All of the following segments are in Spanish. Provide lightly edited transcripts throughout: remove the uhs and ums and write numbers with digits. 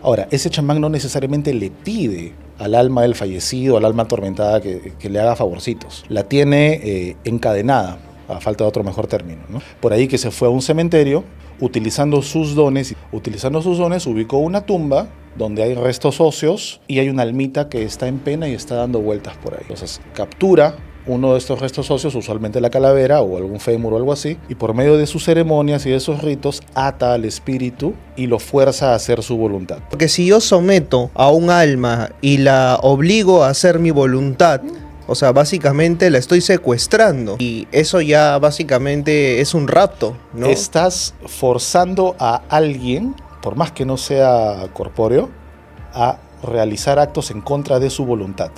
Ahora, ese chamán no necesariamente le pide al alma del fallecido, al alma atormentada que le haga favorcitos. La tiene encadenada, a falta de otro mejor término, ¿no? Por ahí que se fue a un cementerio, utilizando sus dones, ubicó una tumba donde hay restos óseos y hay una almita que está en pena y está dando vueltas por ahí. Entonces captura uno de estos restos óseos, usualmente la calavera o algún fémur o algo así, y por medio de sus ceremonias y de esos ritos ata al espíritu y lo fuerza a hacer su voluntad. Porque si yo someto a un alma y la obligo a hacer mi voluntad, o sea, básicamente la estoy secuestrando. Y eso ya básicamente es un rapto, ¿no? Estás forzando a alguien, por más que no sea corpóreo, a realizar actos en contra de su voluntad.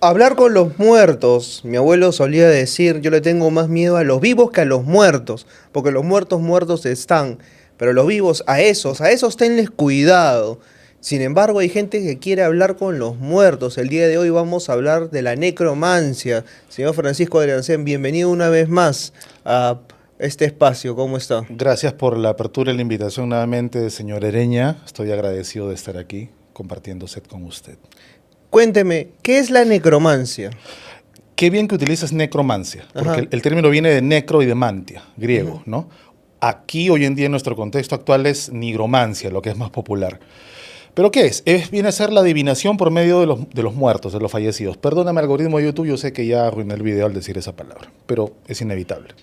Hablar con los muertos, mi abuelo solía decir, yo le tengo más miedo a los vivos que a los muertos, porque los muertos están, pero los vivos, a esos tenles cuidado. Sin embargo, hay gente que quiere hablar con los muertos. El día de hoy vamos a hablar de la necromancia. Señor Francisco de Lenancén, bienvenido una vez más a este espacio. ¿Cómo está? Gracias por la apertura y la invitación nuevamente, señor Ereña. Estoy agradecido de estar aquí compartiendo set con usted. Cuénteme, ¿qué es la necromancia? Qué bien que utilizas necromancia, porque el término viene de necro y de mantia, griego, ¿no? Aquí, hoy en día, en nuestro contexto actual, es nigromancia, lo que es más popular. ¿Pero qué es? Viene a ser la adivinación por medio de los muertos, de los fallecidos. Perdóname, algoritmo de YouTube, yo sé que ya arruiné el video al decir esa palabra, pero es inevitable.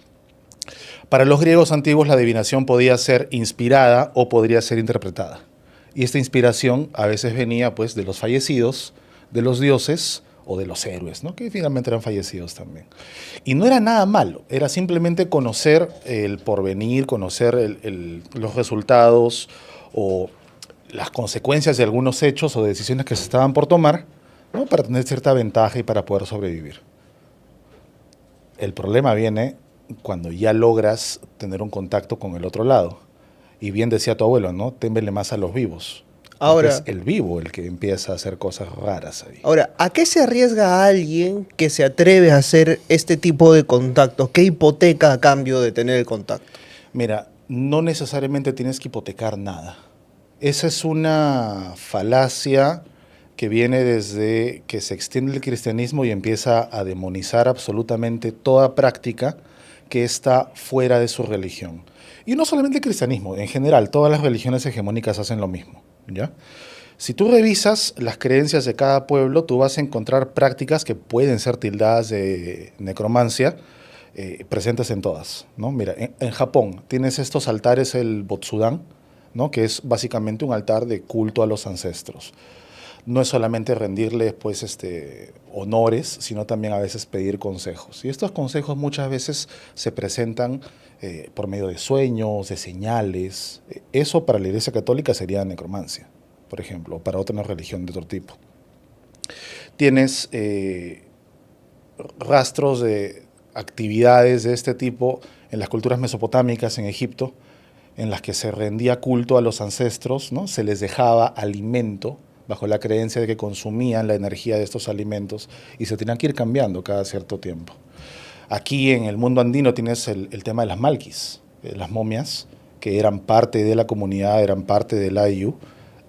Para los griegos antiguos, la adivinación podía ser inspirada o podría ser interpretada. Y esta inspiración a veces venía, pues, de los fallecidos, de los dioses o de los héroes, ¿no? Que finalmente eran fallecidos también. Y no era nada malo, era simplemente conocer el porvenir, conocer los resultados o las consecuencias de algunos hechos o decisiones que se estaban por tomar, ¿no? Para tener cierta ventaja y para poder sobrevivir. El problema viene cuando ya logras tener un contacto con el otro lado. Y bien decía tu abuelo, ¿no? Témbele más a los vivos. Ahora, es el vivo el que empieza a hacer cosas raras ahí. Ahora, ¿a qué se arriesga alguien que se atreve a hacer este tipo de contactos? ¿Qué hipoteca a cambio de tener el contacto? Mira, no necesariamente tienes que hipotecar nada. Esa es una falacia que viene desde que se extiende el cristianismo y empieza a demonizar absolutamente toda práctica que está fuera de su religión. Y no solamente el cristianismo, en general, todas las religiones hegemónicas hacen lo mismo, ¿ya? Si tú revisas las creencias de cada pueblo, tú vas a encontrar prácticas que pueden ser tildadas de necromancia, presentes en todas, ¿no? Mira, en Japón tienes estos altares, el Botsudan, ¿no? Que es básicamente un altar de culto a los ancestros. No es solamente rendirles, pues, honores, sino también a veces pedir consejos. Y estos consejos muchas veces se presentan por medio de sueños, de señales. Eso para la Iglesia Católica sería necromancia, por ejemplo, o para otra religión de otro tipo. Tienes rastros de actividades de este tipo en las culturas mesopotámicas, en Egipto, en las que se rendía culto a los ancestros, ¿no? Se les dejaba alimento bajo la creencia de que consumían la energía de estos alimentos y se tenían que ir cambiando cada cierto tiempo. Aquí en el mundo andino tienes el tema de las malquis, las momias, que eran parte de la comunidad, eran parte del Ayu,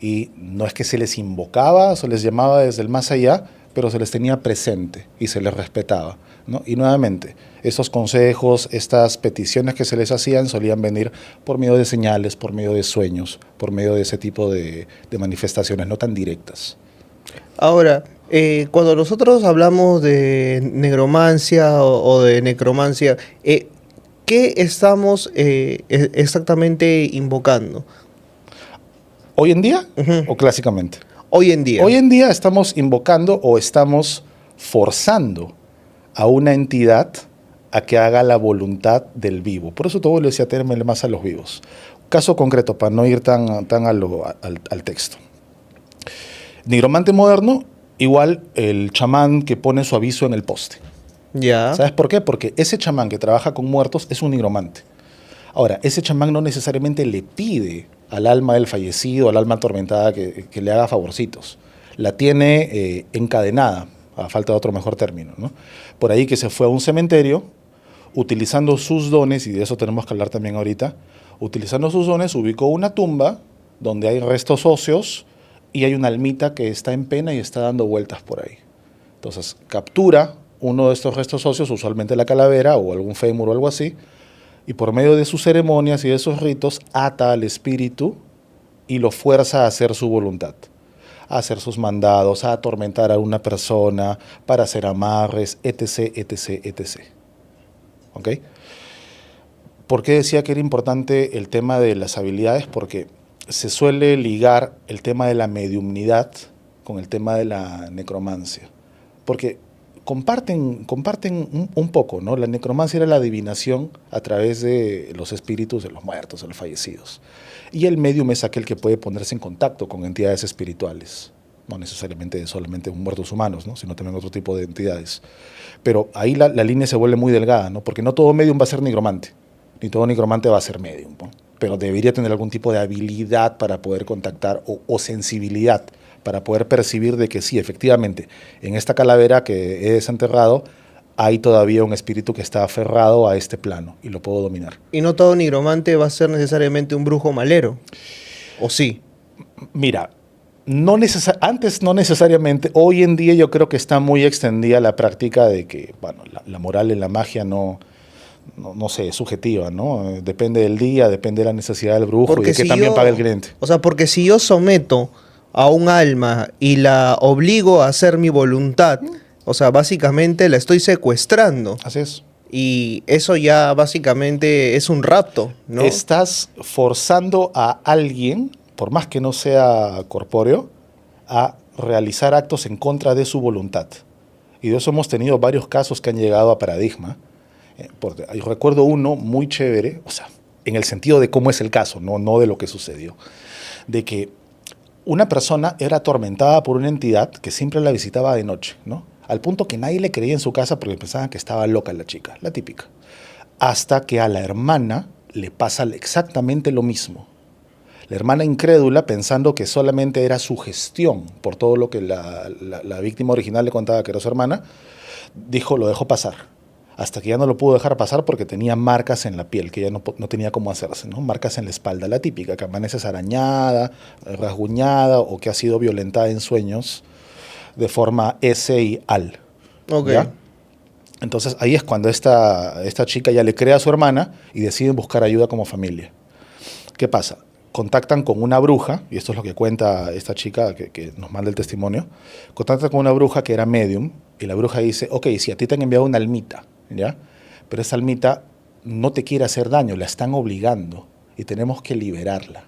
y no es que se les invocaba, se les llamaba desde el más allá, pero se les tenía presente y se les respetaba, ¿no? Y nuevamente, esos consejos, estas peticiones que se les hacían solían venir por medio de señales, por medio de sueños, por medio de ese tipo de manifestaciones no tan directas. Ahora, cuando nosotros hablamos de negromancia o de necromancia, ¿qué estamos exactamente invocando? ¿Hoy en día o clásicamente? Hoy en día. Hoy en día estamos invocando o estamos forzando a una entidad a que haga la voluntad del vivo. Por eso tu abuelo decía, témele más a los vivos. Caso concreto, para no ir tan al texto. Nigromante moderno, igual el chamán que pone su aviso en el poste. Ya. ¿Sabes por qué? Porque ese chamán que trabaja con muertos es un nigromante. Ahora, ese chamán no necesariamente le pide al alma del fallecido, al alma atormentada que le haga favorcitos. la tiene encadenada, a falta de otro mejor término, ¿no? Por ahí que se fue a un cementerio, utilizando sus dones, y de eso tenemos que hablar también ahorita, utilizando sus dones ubicó una tumba donde hay restos óseos y hay una almita que está en pena y está dando vueltas por ahí. Entonces captura uno de estos restos óseos, usualmente la calavera o algún fémur o algo así, y por medio de sus ceremonias y de sus ritos ata al espíritu y lo fuerza a hacer su voluntad, a hacer sus mandados, a atormentar a una persona, para hacer amarres, etc., etc., etc. ¿Ok? ¿Por qué decía que era importante el tema de las habilidades? Porque se suele ligar el tema de la mediumnidad con el tema de la necromancia. Porque comparten un poco, ¿no? La necromancia era la adivinación a través de los espíritus de los muertos, de los fallecidos. Y el medium es aquel que puede ponerse en contacto con entidades espirituales. No necesariamente solamente muertos humanos, ¿no? Sino también otro tipo de entidades. Pero ahí la línea se vuelve muy delgada, ¿no? Porque no todo medium va a ser nigromante, ni todo nigromante va a ser medium, ¿no? Pero debería tener algún tipo de habilidad para poder contactar o sensibilidad para poder percibir de que sí, efectivamente, en esta calavera que he desenterrado hay todavía un espíritu que está aferrado a este plano y lo puedo dominar. Y no todo nigromante va a ser necesariamente un brujo malero, ¿o sí? Mira, antes no necesariamente, hoy en día yo creo que está muy extendida la práctica de que, bueno, la moral en la magia no sé, es subjetiva, ¿no? Depende del día, depende de la necesidad del brujo y de qué también paga el cliente. O sea, porque si yo someto a un alma y la obligo a hacer mi voluntad, o sea, básicamente la estoy secuestrando. Así es. Y eso ya básicamente es un rapto, ¿no? Estás forzando a alguien, por más que no sea corpóreo, a realizar actos en contra de su voluntad. Y de eso hemos tenido varios casos que han llegado a paradigma. Yo recuerdo uno muy chévere, o sea, en el sentido de cómo es el caso, no de lo que sucedió, de que una persona era atormentada por una entidad que siempre la visitaba de noche, ¿no? Al punto que nadie le creía en su casa porque pensaban que estaba loca la chica, la típica. Hasta que a la hermana le pasa exactamente lo mismo. La hermana incrédula, pensando que solamente era su gestión por todo lo que la víctima original le contaba que era su hermana, lo dejó pasar. Hasta que ya no lo pudo dejar pasar porque tenía marcas en la piel, que ya no tenía cómo hacerse, ¿no? Marcas en la espalda, la típica, que amaneces arañada, rasguñada o que ha sido violentada en sueños de forma S y al. Ok. ¿Ya? Entonces ahí es cuando esta chica ya le cree a su hermana y deciden buscar ayuda como familia. ¿Qué pasa? Contactan con una bruja, y esto es lo que cuenta esta chica que nos manda el testimonio, contactan con una bruja que era medium, y la bruja dice, ok, si a ti te han enviado una almita, ¿ya? Pero esa almita no te quiere hacer daño, la están obligando, y tenemos que liberarla.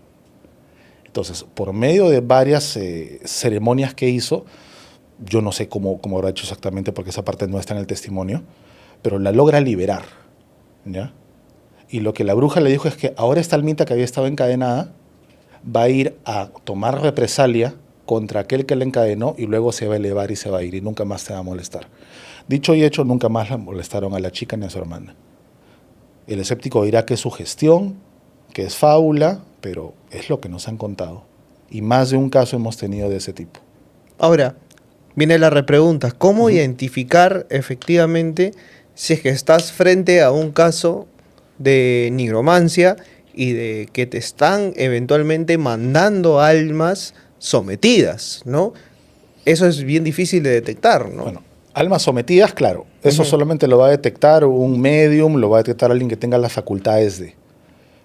Entonces, por medio de varias ceremonias que hizo, yo no sé cómo habrá hecho exactamente, porque esa parte no está en el testimonio, pero la logra liberar, ¿ya? Y lo que la bruja le dijo es que ahora esta almita que había estado encadenada va a ir a tomar represalia contra aquel que la encadenó y luego se va a elevar y se va a ir y nunca más te va a molestar. Dicho y hecho, nunca más la molestaron a la chica ni a su hermana. El escéptico dirá que es su gestión, que es fábula, pero es lo que nos han contado. Y más de un caso hemos tenido de ese tipo. Ahora, viene la repregunta. ¿Cómo identificar efectivamente si es que estás frente a un caso de nigromancia y de que te están eventualmente mandando almas sometidas, ¿no? Eso es bien difícil de detectar, ¿no? Bueno, almas sometidas, claro. Eso solamente lo va a detectar un medium, lo va a detectar alguien que tenga las facultades de...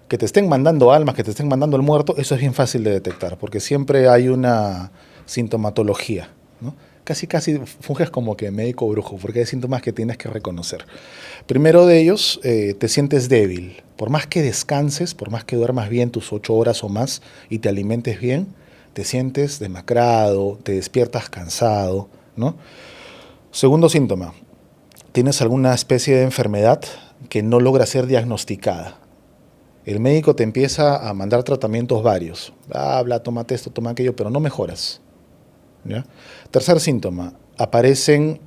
Que te estén mandando almas, que te estén mandando el muerto, eso es bien fácil de detectar, porque siempre hay una sintomatología, ¿no? Casi funges como que médico brujo, porque hay síntomas que tienes que reconocer. Primero de ellos, te sientes débil. Por más que descanses, por más que duermas bien tus 8 horas o más y te alimentes bien, te sientes demacrado, te despiertas cansado, ¿no? Segundo síntoma, tienes alguna especie de enfermedad que no logra ser diagnosticada. El médico te empieza a mandar tratamientos varios. Habla, tómate esto, toma aquello, pero no mejoras, ¿ya? Tercer síntoma, aparecen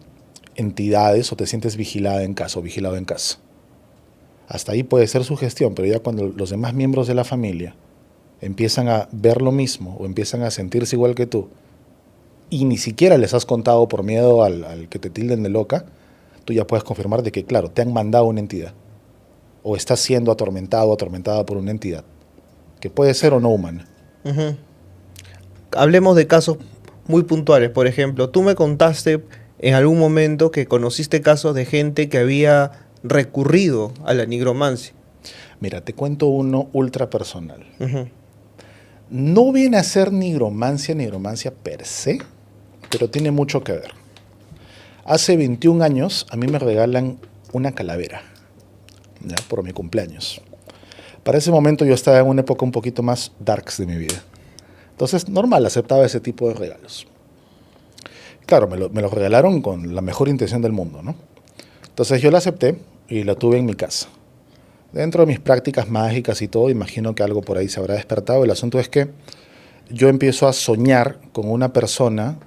entidades o te sientes vigilada en casa o vigilado en casa. Hasta ahí puede ser sugestión, pero ya cuando los demás miembros de la familia empiezan a ver lo mismo o empiezan a sentirse igual que tú y ni siquiera les has contado por miedo al que te tilden de loca, tú ya puedes confirmar de que, claro, te han mandado una entidad. O estás siendo atormentado o atormentada por una entidad, que puede ser o no humana. Ujú. Hablemos de casos muy puntuales. Por ejemplo, tú me contaste en algún momento que conociste casos de gente que había recurrido a la nigromancia. Mira, te cuento uno ultra personal. Ujú. No viene a ser nigromancia per se, pero tiene mucho que ver. Hace 21 años a mí me regalan una calavera, ¿ya? Por mi cumpleaños. Para ese momento yo estaba en una época un poquito más darks de mi vida. Entonces, normal, aceptaba ese tipo de regalos. Claro, me lo regalaron con la mejor intención del mundo, ¿no? Entonces yo la acepté y la tuve en mi casa. Dentro de mis prácticas mágicas y todo, imagino que algo por ahí se habrá despertado. El asunto es que yo empiezo a soñar con una persona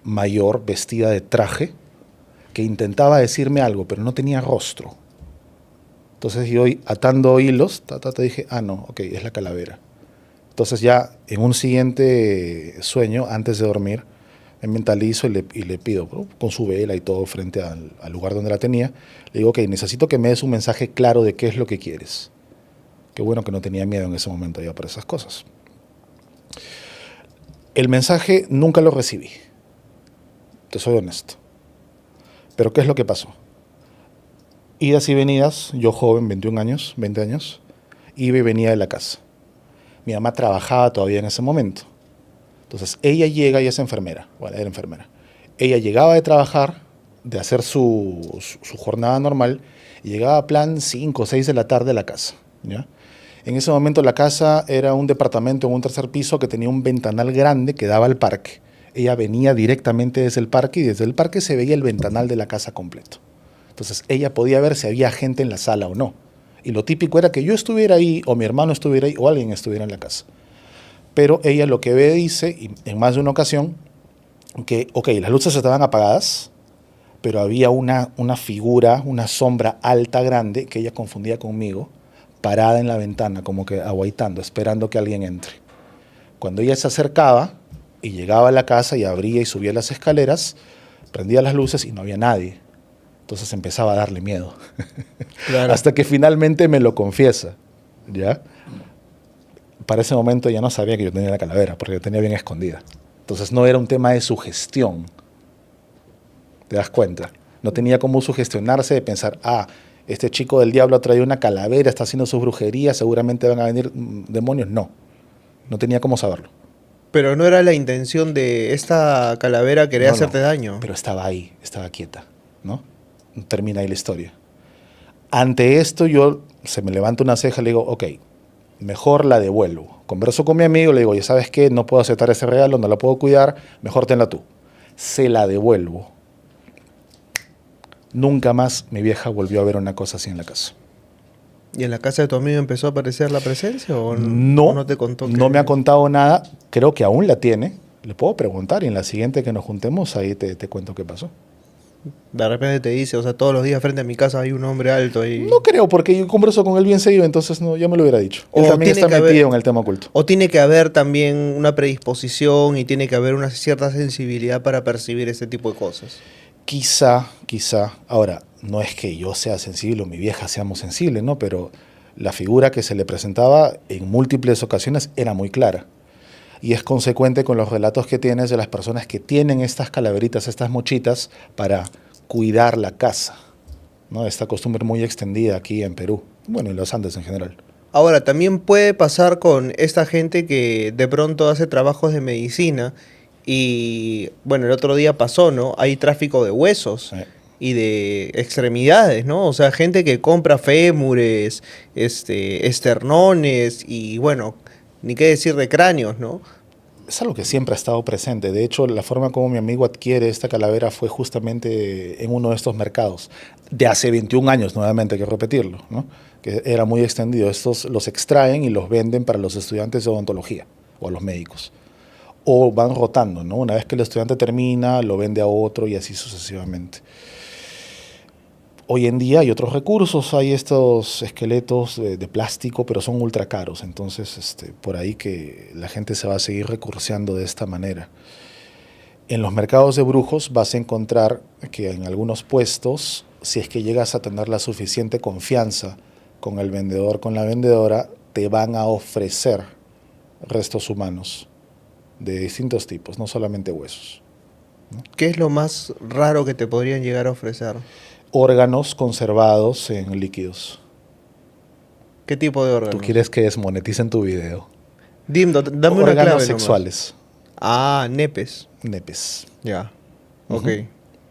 mayor, vestida de traje, que intentaba decirme algo, pero no tenía rostro. Entonces yo, atando hilos, te dije, ah, no, ok, es la calavera. Entonces ya en un siguiente sueño, antes de dormir, me mentalizo y le pido, ¿no? Con su vela y todo frente al lugar donde la tenía, le digo, ok, necesito que me des un mensaje claro de qué es lo que quieres. Qué bueno que no tenía miedo en ese momento ya para esas cosas. El mensaje nunca lo recibí, te soy honesto. Pero ¿qué es lo que pasó? Idas y venidas, yo joven, 21 años, 20 años, iba y venía de la casa. Mi mamá trabajaba todavía en ese momento. Entonces, ella llega y es enfermera. Bueno, era enfermera. Ella llegaba de trabajar, de hacer su jornada normal, y llegaba a plan 5 o 6 de la tarde a la casa, ¿ya? En ese momento la casa era un departamento en un tercer piso que tenía un ventanal grande que daba al parque. Ella venía directamente desde el parque y desde el parque se veía el ventanal de la casa completo. Entonces, ella podía ver si había gente en la sala o no. Y lo típico era que yo estuviera ahí, o mi hermano estuviera ahí, o alguien estuviera en la casa. Pero ella lo que ve dice, y en más de una ocasión, que, ok, las luces estaban apagadas, pero había una figura, una sombra alta, grande, que ella confundía conmigo, parada en la ventana, como que aguaitando, esperando que alguien entre. Cuando ella se acercaba y llegaba a la casa y abría y subía las escaleras, prendía las luces y no había nadie. Entonces empezaba a darle miedo. Claro. Hasta que finalmente me lo confiesa, ¿ya? Para ese momento ya no sabía que yo tenía la calavera, porque la tenía bien escondida. Entonces no era un tema de sugestión. ¿Te das cuenta? No tenía cómo sugestionarse de pensar, ah, este chico del diablo ha traído una calavera, está haciendo sus brujerías, seguramente van a venir demonios. No, no tenía cómo saberlo. Pero no era la intención de esta calavera querer No, hacerte daño. pero estaba ahí, estaba quieta, ¿no? Termina ahí la historia. Ante esto se me levanta una ceja y le digo, ok, mejor la devuelvo. Converso con mi amigo, le digo, ya sabes qué, no puedo aceptar ese regalo, no la puedo cuidar, mejor tenla tú. Se la devuelvo. Nunca más mi vieja volvió a ver una cosa así en la casa. ¿Y en la casa de tu amigo empezó a aparecer la presencia o No, no te contó? no me ha contado nada, creo que aún la tiene. Le puedo preguntar y en la siguiente que nos juntemos ahí te cuento qué pasó. De repente te dice, o sea, todos los días frente a mi casa hay un hombre alto y... No creo, porque yo converso con él bien seguido, entonces no, ya me lo hubiera dicho. O Él también tiene está que metido haber- en el tema oculto. O tiene que haber también una predisposición y tiene que haber una cierta sensibilidad para percibir ese tipo de cosas. Quizá. Ahora, no es que yo sea sensible o mi vieja seamos sensibles, ¿no? Pero la figura que se le presentaba en múltiples ocasiones era muy clara. Y es consecuente con los relatos que tienes de las personas que tienen estas calaveritas, estas mochitas, para cuidar la casa, ¿no? Esta costumbre muy extendida aquí en Perú, bueno, en los Andes en general. Ahora, también puede pasar con esta gente que de pronto hace trabajos de medicina y, bueno, el otro día pasó, ¿no? Hay tráfico de huesos y de extremidades, ¿no? O sea, gente que compra fémures, esternones y, bueno, ni qué decir de cráneos, ¿no? Es algo que siempre ha estado presente. De hecho, la forma como mi amigo adquiere esta calavera fue justamente en uno de estos mercados. De hace 21 años, nuevamente hay que repetirlo, ¿no? Que era muy extendido. Estos los extraen y los venden para los estudiantes de odontología o a los médicos. O van rotando, ¿no? Una vez que el estudiante termina, lo vende a otro y así sucesivamente. Hoy en día hay otros recursos, hay estos esqueletos de plástico, pero son ultra caros, entonces por ahí que la gente se va a seguir recurseando de esta manera. En los mercados de brujos vas a encontrar que en algunos puestos, si es que llegas a tener la suficiente confianza con el vendedor, con la vendedora, te van a ofrecer restos humanos de distintos tipos, no solamente huesos. ¿Qué es lo más raro que te podrían llegar a ofrecer? Órganos conservados en líquidos. ¿Qué tipo de órganos? ¿Tú quieres que desmoneticen tu video? Dame una Órganos clave nomás. sexuales, Ah, nepes. nepes. Ya. Ujú. Ok.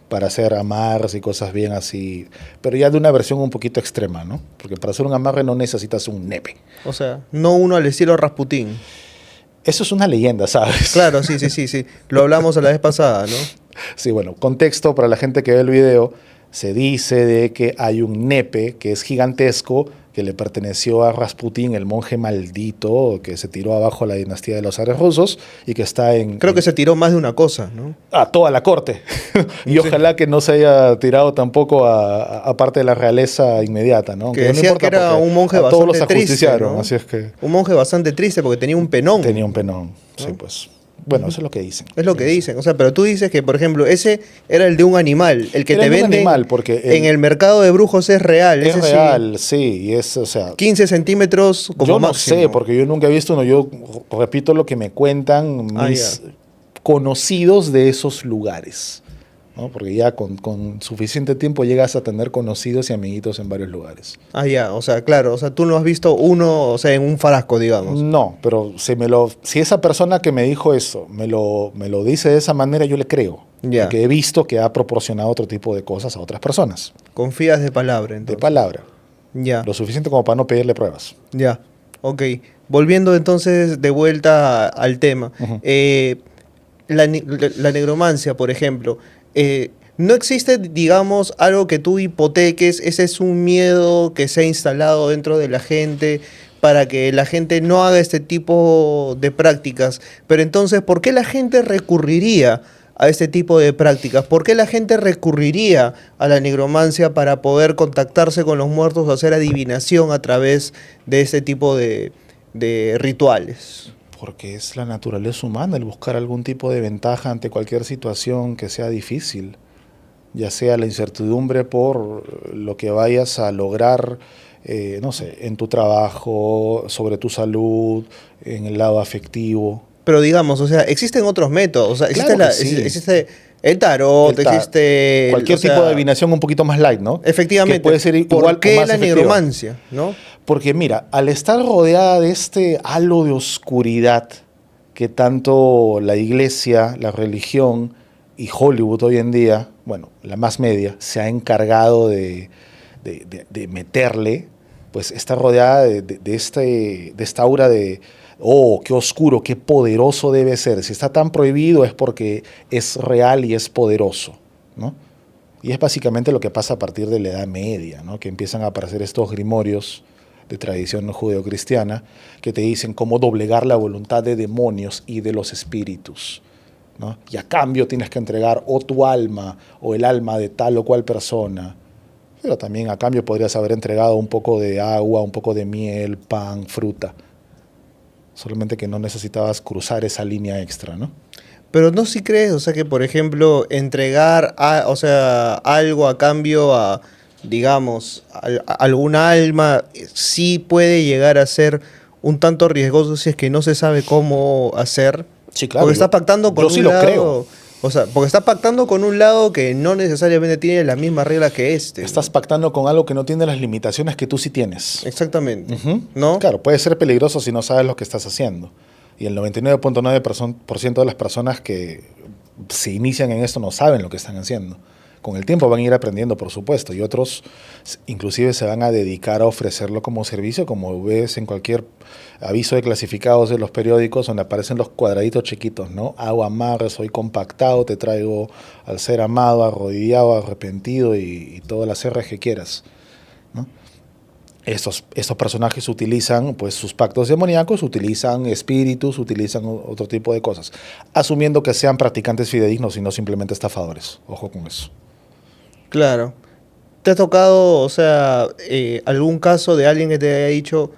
Para hacer amarres y cosas bien así, pero ya de una versión un poquito extrema, ¿no? Porque para hacer un amarre no necesitas un nepe. O sea, no uno al estilo Rasputín. Eso es una leyenda, ¿sabes? Claro, sí. Lo hablamos la vez pasada, ¿no? Sí, bueno, contexto para la gente que ve el video, se dice de que hay un nepe que es gigantesco, que le perteneció a Rasputín, el monje maldito que se tiró abajo la dinastía de los zares rusos y que está en... Creo que se tiró más de una cosa, ¿no? A toda la corte. Y Sí. ojalá que no se haya tirado tampoco a parte de la realeza inmediata, ¿no? Que Aunque no decía importa que era porque un monje a todos los bastante triste, ajusticiaron, ¿no? así es que Un monje bastante triste porque tenía un penón. tenía un penón. Sí, ¿no? pues. Bueno, eso es lo que dicen. Es lo que dicen. O sea, pero tú dices que, por ejemplo, ese era el de un animal. El que Era te el de un venden animal, porque en el mercado de brujos es real. Es ese sí, real, sí, y es, o sea, 15 centímetros como yo no máximo. sé, porque yo nunca he visto uno, yo repito lo que me cuentan Ah, mis conocidos de esos lugares, ¿no? Porque ya con suficiente tiempo llegas a tener conocidos y amiguitos en varios lugares. Ah, ya. O sea, claro. O sea, tú no has visto uno, o sea, en un frasco, digamos. No, pero si esa persona que me dijo eso me lo dice de esa manera, yo le creo. Ya. Porque he visto que ha proporcionado otro tipo de cosas a otras personas, Confías de palabra, de entonces. palabra. Ya. Lo suficiente como para no pedirle pruebas. Ya, ok. Volviendo entonces de vuelta al tema. Ujú. La negromancia, por ejemplo, no existe, digamos, algo que tú hipoteques, ese es un miedo que se ha instalado dentro de la gente para que la gente no haga este tipo de prácticas. Pero entonces, ¿por qué la gente recurriría a este tipo de prácticas? ¿Por qué la gente recurriría a la negromancia para poder contactarse con los muertos o hacer adivinación a través de este tipo de rituales? Porque es la naturaleza humana el buscar algún tipo de ventaja ante cualquier situación que sea difícil, ya sea la incertidumbre por lo que vayas a lograr, no sé, en tu trabajo, sobre tu salud, en el lado afectivo. Pero digamos, o sea, existen otros métodos. O sea, existe, Claro que sí. existe el tarot, El ta- existe... Cualquier o sea, tipo de adivinación un poquito más light, ¿no? Efectivamente. Que puede ser igual ¿Por o qué más la efectiva. negromancia? ¿No? Porque mira, al estar rodeada de este halo de oscuridad que tanto la iglesia, la religión y Hollywood hoy en día, bueno, la más media, se ha encargado de meterle, pues está rodeada de esta aura de, oh, qué oscuro, qué poderoso debe ser. Si está tan prohibido es porque es real y es poderoso, ¿no? Y es básicamente lo que pasa a partir de la Edad Media, ¿no? Que empiezan a aparecer estos grimorios de tradición judeocristiana que te dicen cómo doblegar la voluntad de demonios y de los espíritus, ¿no? Y a cambio tienes que entregar o tu alma o el alma de tal o cual persona. Pero también a cambio podrías haber entregado un poco de agua, un poco de miel, pan, fruta. Solamente que no necesitabas cruzar esa línea extra, ¿no? Pero no si crees, o sea, que por ejemplo, entregar o sea, algo a cambio a, digamos, a algún alma, sí puede llegar a ser un tanto riesgoso si es que no se sabe cómo hacer. Sí, claro. Porque está pactando con yo sí un lo lado. creo. O sea, porque está pactando con un lado que no necesariamente tiene las mismas reglas que este. Estás pactando con algo que no tiene las limitaciones que tú sí tienes. Exactamente. Ujú. ¿No? Claro, puede ser peligroso si no sabes lo que estás haciendo. Y el 99.9% de las personas que se inician en esto no saben lo que están haciendo. Con el tiempo van a ir aprendiendo, por supuesto, y otros inclusive se van a dedicar a ofrecerlo como servicio, como ves en cualquier aviso de clasificados de los periódicos donde aparecen los cuadraditos chiquitos, ¿no? Hago amarres, soy compactado, te traigo al ser amado, arrodillado, arrepentido y todas las R's que quieras, ¿no? Estos personajes utilizan pues sus pactos demoníacos, utilizan espíritus, utilizan otro tipo de cosas, asumiendo que sean practicantes fidedignos y no simplemente estafadores. Ojo con eso. Claro. ¿Te ha tocado, o sea, algún caso de alguien que te haya dicho,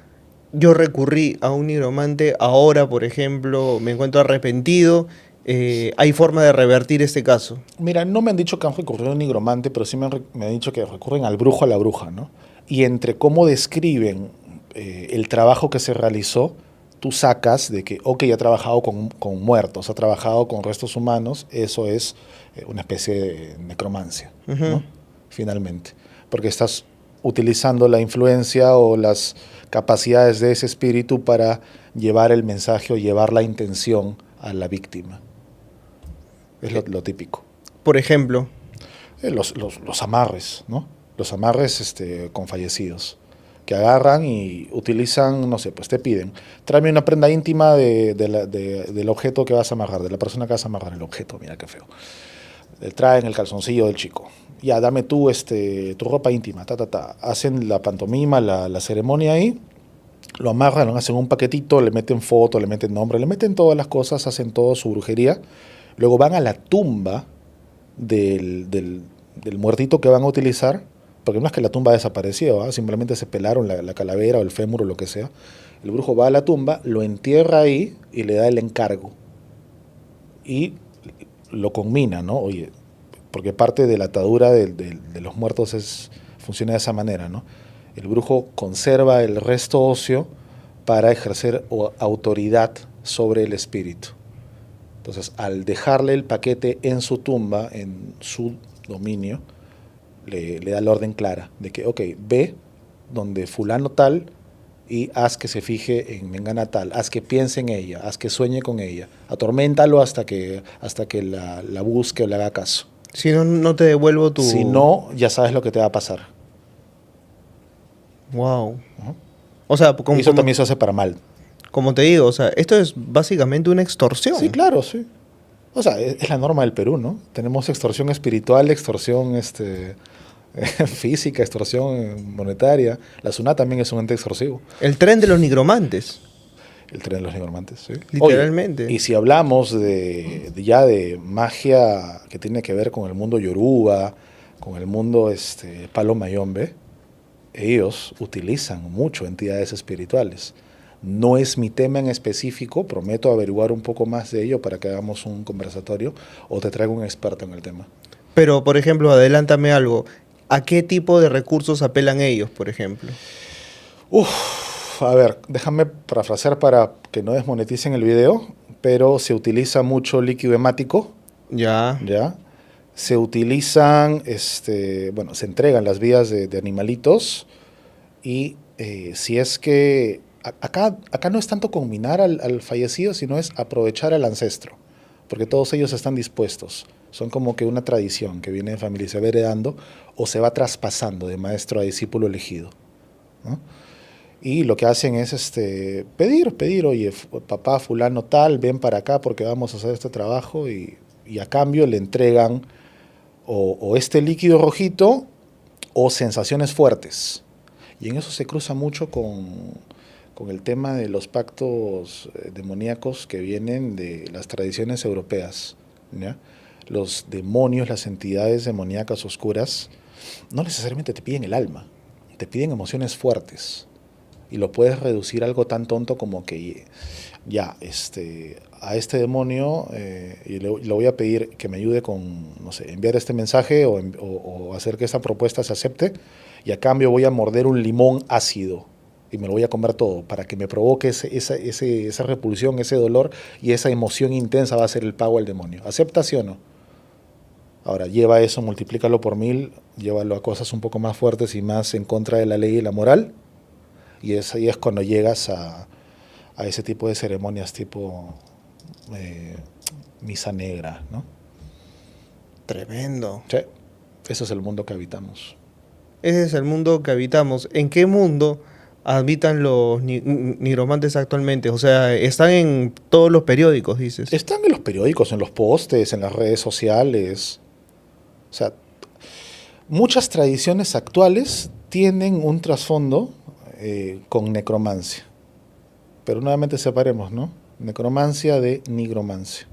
yo recurrí a un nigromante, ahora, por ejemplo, me encuentro arrepentido hay forma de revertir este caso. Mira, no me han dicho que han recurrido a un nigromante, pero sí me han dicho que recurren al brujo, a la bruja, ¿no? Y entre cómo describen el trabajo que se realizó, tú sacas de que, ok, ha trabajado con muertos, ha trabajado con restos humanos, eso es una especie de necromancia, ¿no? Finalmente. Porque estás utilizando la influencia o las capacidades de ese espíritu para llevar el mensaje o llevar la intención a la víctima. Es lo típico. Por ejemplo, Los amarres, ¿no? Los amarres con fallecidos, que agarran y utilizan, no sé, pues te piden, tráeme una prenda íntima del objeto que vas a amarrar, de la persona que vas a amarrar el objeto, mira qué feo. Le traen el calzoncillo del chico. Ya, dame tú tu ropa íntima, Hacen la pantomima, la ceremonia ahí, lo amarran, lo hacen un paquetito, le meten foto, le meten nombre, le meten todas las cosas, hacen todo su brujería. Luego van a la tumba del muertito que van a utilizar, porque no es que la tumba desapareció, simplemente se pelaron la calavera o el fémur o lo que sea. El brujo va a la tumba, lo entierra ahí y le da el encargo. Y lo conmina, ¿no? Oye, porque parte de la atadura de los muertos funciona de esa manera, ¿no? El brujo conserva el resto óseo para ejercer autoridad sobre el espíritu. Entonces, al dejarle el paquete en su tumba, en su dominio, le da la orden clara de que, ok, ve donde fulano tal y haz que se fije en mengana tal, haz que piense en ella, haz que sueñe con ella, atorméntalo hasta que la busque o le haga caso. si no, no te devuelvo tu... Si no, ya sabes lo que te va a pasar. Wow. ¿No? O sea, Y eso también se hace para mal. como te digo, o sea, esto es básicamente una extorsión. Sí, claro, sí. O sea, es la norma del Perú, ¿no? Tenemos extorsión espiritual, extorsión física, extorsión monetaria. La SUNAT también es un ente extorsivo. El tren de los nigromantes. El tren de los nigromantes, sí. Literalmente. Oye, y si hablamos de magia que tiene que ver con el mundo yoruba, con el mundo palo mayombe, ellos utilizan mucho entidades espirituales. No es mi tema en específico, prometo averiguar un poco más de ello para que hagamos un conversatorio o te traigo un experto en el tema. Pero, por ejemplo, adelántame algo. ¿A qué tipo de recursos apelan ellos, por ejemplo? A ver, déjame parafrasear para que no desmoneticen el video, pero se utiliza mucho líquido hemático, Ya. ¿ya? Se utilizan, bueno, se entregan las vidas de animalitos y si es que acá no es tanto conminar al fallecido, sino es aprovechar al ancestro, porque todos ellos están dispuestos. Son como que una tradición que viene de familia y se va heredando o se va traspasando de maestro a discípulo elegido, ¿no? Y lo que hacen es pedir, oye, papá fulano tal, ven para acá porque vamos a hacer este trabajo y a cambio le entregan o este líquido rojito o sensaciones fuertes. Y en eso se cruza mucho con el tema de los pactos demoníacos que vienen de las tradiciones europeas, ¿ya? Los demonios, las entidades demoníacas oscuras, no necesariamente te piden el alma, te piden emociones fuertes. Y lo puedes reducir a algo tan tonto como que ya, a este demonio y le voy a pedir que me ayude con, no sé, enviar este mensaje o hacer que esta propuesta se acepte y a cambio voy a morder un limón ácido y me lo voy a comer todo para que me provoque esa repulsión, ese dolor y esa emoción intensa va a ser el pago al demonio. ¿Acepta sí o no? Ahora, lleva eso, multiplícalo por 1000, llévalo a cosas un poco más fuertes y más en contra de la ley y la moral. Y ahí es cuando llegas a ese tipo de ceremonias tipo misa negra, ¿no? Tremendo. Sí, ese es el mundo que habitamos. Ese es el mundo que habitamos. ¿En qué mundo habitan los nigromantes actualmente? O sea, están en todos los periódicos, dices. Están en los periódicos, en los postes, en las redes sociales. O sea, muchas tradiciones actuales tienen un trasfondo con necromancia. Pero nuevamente separemos, ¿no? Necromancia de nigromancia.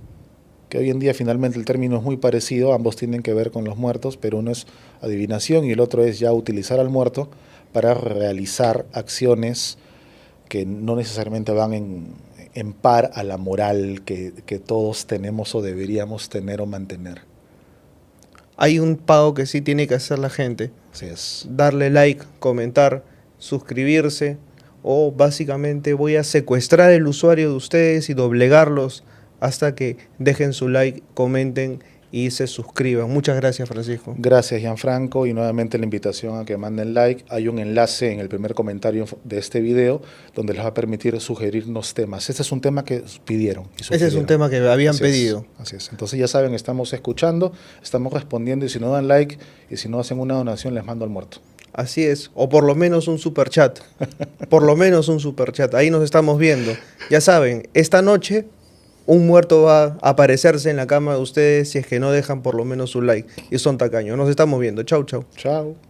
Que hoy en día finalmente el término es muy parecido, ambos tienen que ver con los muertos, pero uno es adivinación y el otro es ya utilizar al muerto para realizar acciones que no necesariamente van en par a la moral que todos tenemos o deberíamos tener o mantener. Hay un pago que sí tiene que hacer la gente. Así es. Darle like, comentar, suscribirse, o básicamente voy a secuestrar el usuario de ustedes y doblegarlos hasta que dejen su like, comenten y se suscriban. Muchas gracias, Francisco. Gracias, Gianfranco, y nuevamente la invitación a que manden like. Hay un enlace en el primer comentario de este video donde les va a permitir sugerirnos temas. Este es un tema que pidieron. Ese es un tema que habían Así es, pedido. así es. Entonces ya saben, estamos escuchando, estamos respondiendo, y si no dan like y si no hacen una donación, les mando al muerto. Así es, o por lo menos un super chat. Por lo menos un super chat. Ahí nos estamos viendo. Ya saben, esta noche un muerto va a aparecerse en la cama de ustedes si es que no dejan por lo menos un like y son tacaños. Nos estamos viendo. Chau, chau. Chao.